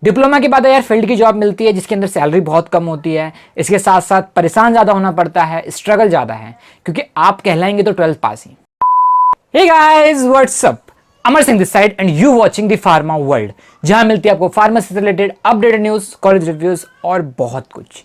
Diploma के बाद यार फील्ड की जॉब मिलती है जिसके अंदर सैलरी बहुत कम होती है। इसके साथ साथ परेशान ज़्यादा होना पड़ता है, स्ट्रगल ज़्यादा है, क्योंकि आप कहलाएंगे तो 12th पास ही। Hey guys, what's up, Amar Singh this side and you watching the pharma world, जहां मिलती है आपको फार्मेसी से related updated news, college reviews और बहुत कुछ।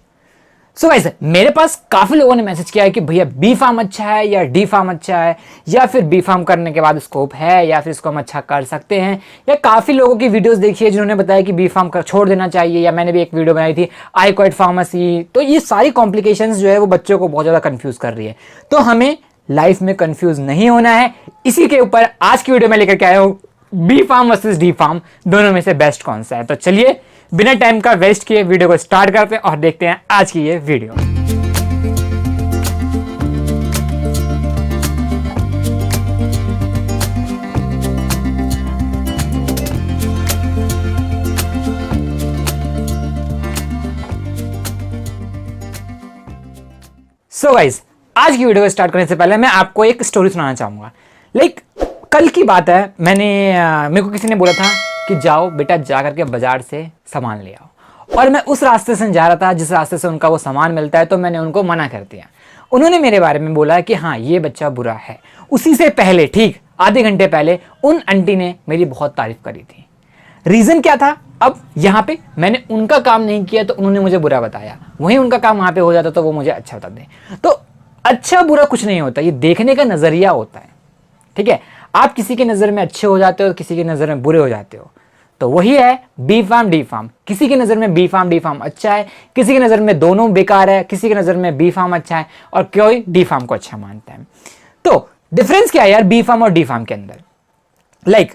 सो गाइस, मेरे पास काफी लोगों ने मैसेज किया है कि भैया बी फार्म अच्छा है या डी फार्म अच्छा है, या फिर बी फार्म करने के बाद स्कोप है या फिर इसको हम अच्छा कर सकते हैं, या काफी लोगों की वीडियोस देखी है जिन्होंने बताया कि बी फार्म छोड़ देना चाहिए, या मैंने भी एक वीडियो बनाई थी आई क्वाइट फार्मेसी। तो ये सारी कॉम्प्लिकेशंस जो है वो बच्चों को बहुत ज्यादा कंफ्यूज कर रही है। तो हमें लाइफ में कंफ्यूज नहीं होना है, इसी के ऊपर आज की वीडियो में लेकर के आया हूँ B pharm versus D pharm, दोनों में से बेस्ट कौन सा है। तो चलिए बिना टाइम का वेस्ट किए वीडियो को स्टार्ट करते हैं और देखते हैं आज की ये वीडियो। सो गाइस, आज की वीडियो को स्टार्ट करने से पहले मैं आपको एक स्टोरी सुनाना चाहूंगा। कल की बात है, मेरे को किसी ने बोला था कि जाओ बेटा जा करके बाजार से सामान ले आओ, और मैं उस रास्ते से जा रहा था जिस रास्ते से उनका वो सामान मिलता है, तो मैंने उनको मना कर दिया। उन्होंने मेरे बारे में बोला कि हाँ ये बच्चा बुरा है। उसी से पहले ठीक आधे घंटे पहले उन आंटी ने मेरी बहुत तारीफ करी थी। रीजन क्या था? अब यहाँ पे मैंने उनका काम नहीं किया तो उन्होंने मुझे बुरा बताया, वहीं उनका काम वहां पे हो जाता तो वो मुझे अच्छा बता दे। तो अच्छा बुरा कुछ नहीं होता, ये देखने का नजरिया होता है। ठीक है, आप किसी की नज़र में अच्छे हो जाते हो, किसी की नज़र में बुरे हो जाते हो। तो वही है बी फार्म डी फार्म। किसी की नज़र में बी फार्म डी फार्म अच्छा है, किसी की नज़र में दोनों बेकार है, किसी की नज़र में बी फार्म अच्छा है और कोई डी फार्म को अच्छा मानता है। तो डिफरेंस क्या है यार बी फार्म और डी फार्म के अंदर?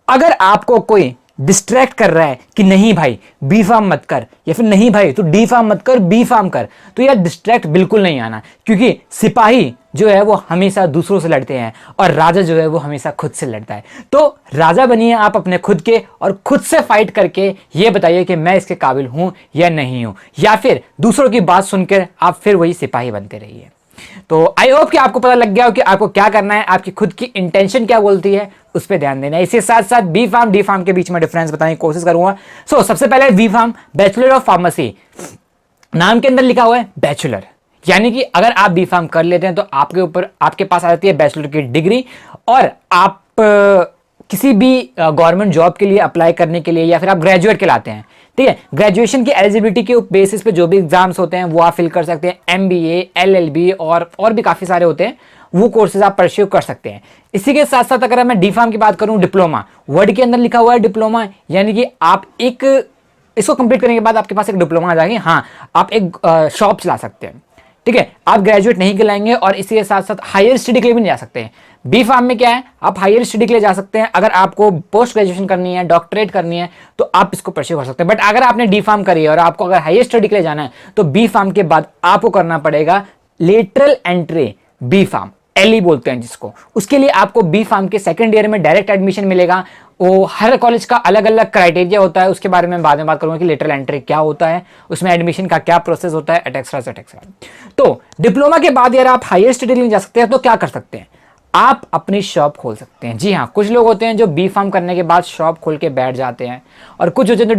अगर आपको कोई डिस्ट्रैक्ट कर रहा है कि नहीं भाई बी फार्म मत कर, या फिर नहीं भाई तू डी फार्म मत कर बी फार्म कर, तो यार डिस्ट्रैक्ट बिल्कुल नहीं आना, क्योंकि सिपाही जो है वो हमेशा दूसरों से लड़ते हैं और राजा जो है वो हमेशा खुद से लड़ता है। तो राजा बनिए आप अपने खुद के, और खुद से फाइट करके ये बताइए कि मैं इसके काबिल हूं या नहीं हूं, या फिर दूसरों की बात सुनकर आप फिर वही सिपाही बनते रहिए। तो आई होप कि आपको पता लग गया हो कि आपको क्या करना है, आपकी खुद की इंटेंशन क्या बोलती है, उस पर ध्यान देना है। इसके साथ साथ बी फार्म डी फार्म के बीच में डिफरेंस बताने की कोशिश करूंगा। सबसे पहले B pharm, bachelor of pharmacy. नाम के अंदर लिखा हुआ है बैचलर, यानी कि अगर आप बी फार्म कर लेते हैं तो आपके पास आ जाती है बैचलर की डिग्री, और आप किसी भी गवर्नमेंट जॉब के लिए अप्लाई करने के लिए, या फिर आप ग्रेजुएट कहलाते हैं। ठीक है, ग्रेजुएशन की एलिजिबिलिटी के बेसिस पे जो भी एग्जाम्स होते हैं वो आप फिल कर सकते हैं। MBA, LLB और भी काफ़ी सारे होते हैं, वो कोर्सेज आप परस्यू कर सकते हैं। इसी के साथ साथ अगर मैं डी फार्म की बात करूं, डिप्लोमा, वर्ड के अंदर लिखा हुआ है डिप्लोमा, यानी कि आप इसको कंप्लीट करने के बाद आपके पास एक डिप्लोमा आ जाएगी। हाँ, आप एक शॉप चला सकते हैं। ठीक है, आप ग्रेजुएट नहीं कहलाएंगे, और इसी के साथ साथ हायर स्टडी के लिए भी नहीं जा सकते हैं। बी फार्म में क्या है, आप हायर स्टडी के लिए जा सकते हैं। अगर आपको पोस्ट ग्रेजुएशन करनी है, डॉक्टरेट करनी है, तो आप इसको परस्यू कर सकते हैं। बट अगर आपने डी फार्म करी है और आपको अगर हायर स्टडी के लिए जाना है, तो बी फार्म के बाद आपको करना पड़ेगा lateral entry B pharm, LE बोलते हैं जिसको। उसके लिए आपको बी फार्म के सेकंड ईयर में डायरेक्ट एडमिशन मिलेगा। वो हर कॉलेज का अलग अलग क्राइटेरिया होता है, उसके बारे में बाद में बात करूंगा कि लेटरल एंट्री क्या होता है, उसमें एडमिशन का क्या प्रोसेस होता है, एटसेट्रा। तो डिप्लोमा के बाद यार आप हायर स्टडी लिए जा सकते हैं, तो क्या कर सकते हैं, आप अपनी शॉप खोल सकते हैं। जी हाँ, कुछ लोग होते हैं जो बी फार्म करने के बाद शॉप खोल के बैठ जाते हैं, और कुछ होते हैं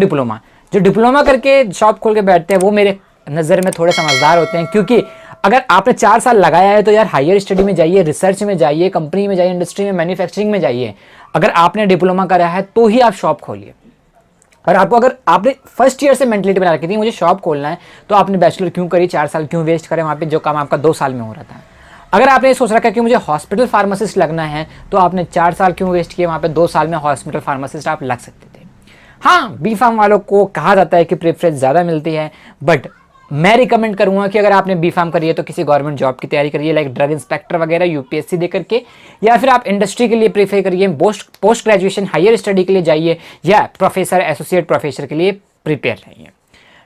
जो डिप्लोमा करके शॉप खोल के बैठते हैं, वो मेरे नज़र में थोड़े समझदार होते हैं। क्योंकि अगर आपने 4 साल लगाया है तो यार हायर स्टडी में जाइए, रिसर्च में जाइए, कंपनी में जाइए, इंडस्ट्री में, मैन्युफैक्चरिंग में जाइए। अगर आपने डिप्लोमा करा है तो ही आप शॉप खोलिए। और अगर आपने फर्स्ट ईयर से मेंटलिटी बना रखी थी मुझे शॉप खोलना है, तो आपने बैचलर क्यों करी, 4 साल क्यों वेस्ट करें वहाँ पे, जो काम आपका 2 साल में हो रहा था। अगर आपने सोच रखा है कि मुझे हॉस्पिटल फार्मासिस्ट लगना है, तो आपने 4 साल क्यों वेस्ट किए, वहाँ पे 2 साल में हॉस्पिटल फार्मासिस्ट आप लग सकते थे। हाँ, बी फार्म वालों को कहा जाता है कि प्रेफरेंस ज़्यादा मिलती है, बट मैं रिकमेंड करूंगा कि अगर आपने बी फार्म करी है तो किसी गवर्नमेंट जॉब की तैयारी करिए, लाइक ड्रग इंस्पेक्टर वगैरह, UPSC दे करके, या फिर आप इंडस्ट्री के लिए प्रीफर करिए, पोस्ट ग्रेजुएशन हायर स्टडी के लिए जाइए, या प्रोफेसर, एसोसिएट प्रोफेसर के लिए प्रिपेयर रहिए।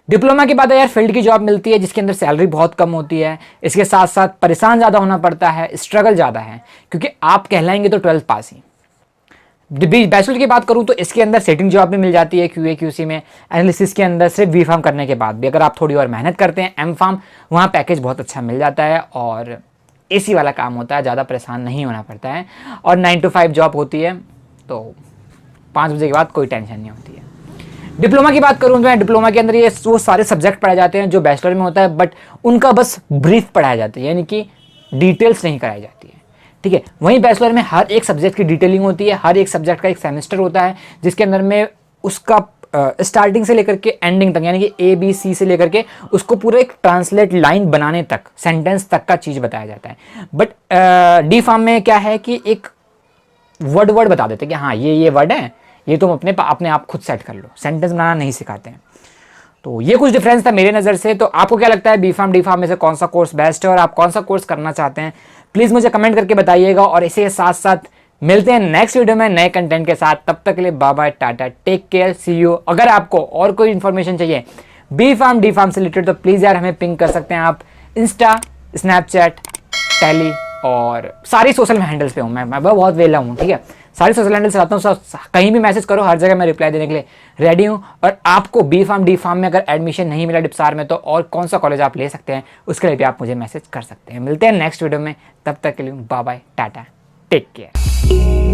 डिप्लोमा के बाद यार फील्ड की जॉब मिलती है जिसके अंदर सैलरी बहुत कम होती है। इसके साथ साथ परेशान ज़्यादा होना पड़ता है, स्ट्रगल ज़्यादा है, क्योंकि आप कहलाएंगे तो 12th पास ही। बैचलर की बात करूं तो इसके अंदर सेटिंग जॉब भी मिल जाती है QA QC में, एनालिसिस के अंदर सिर्फ बी फार्म करने के बाद भी। अगर आप थोड़ी और मेहनत करते हैं एम फार्म, वहाँ पैकेज बहुत अच्छा मिल जाता है और AC वाला काम होता है, ज़्यादा परेशान नहीं होना पड़ता है, और 9 to 5 जॉब होती है, तो 5 बजे के बाद कोई टेंशन नहीं होती है। डिप्लोमा की बात करूँ तो डिप्लोमा के अंदर ये वो सारे सब्जेक्ट पढ़ाए जाते हैं जो बैचलर में होता है, बट उनका बस ब्रीफ पढ़ाया जाता है, यानी कि डिटेल्स नहीं कराई जाती है, ठीक है। वहीं बैचलर में हर एक सब्जेक्ट की डिटेलिंग होती है, हर एक सब्जेक्ट का एक सेमेस्टर होता है जिसके अंदर में उसका स्टार्टिंग से लेकर के एंडिंग तक, यानी कि ABC से लेकर के उसको पूरा एक ट्रांसलेट लाइन बनाने तक, सेंटेंस तक का चीज़ बताया जाता है। बट डी फार्म में क्या है कि एक वर्ड बता देते हैं कि हाँ ये वर्ड है, ये तुम अपने आप खुद सेट कर लो, सेंटेंस बनाना नहीं सिखाते हैं। तो ये कुछ डिफरेंस था मेरे नज़र से। तो आपको क्या लगता है बी फार्म डी फार्म में से कौन सा कोर्स बेस्ट है और आप कौन सा कोर्स करना चाहते हैं, प्लीज़ मुझे कमेंट करके बताइएगा। और इसे साथ साथ मिलते हैं नेक्स्ट वीडियो में नए कंटेंट के साथ। तब तक के लिए bye bye, tata, take care, see you. अगर आपको और कोई इन्फॉर्मेशन चाहिए बी फार्म डी फार्म से रिलेटेड तो प्लीज़ यार हमें पिंग कर सकते हैं आप इंस्टा, स्नैपचैट, टेली और सारी सोशल हैंडल्स पे हूँ मैं बहुत वेला हूँ, ठीक है। सारी सोशल हैंडल चलाता हूँ, कहीं भी मैसेज करो, हर जगह मैं रिप्लाई देने के लिए रेडी हूँ। और आपको बी फार्म डी फार्म में अगर एडमिशन नहीं मिला डिप्सार में तो और कौन सा कॉलेज आप ले सकते हैं उसके लिए भी आप मुझे मैसेज कर सकते हैं। मिलते हैं नेक्स्ट वीडियो में, तब तक के लिए bye bye, tata, take care.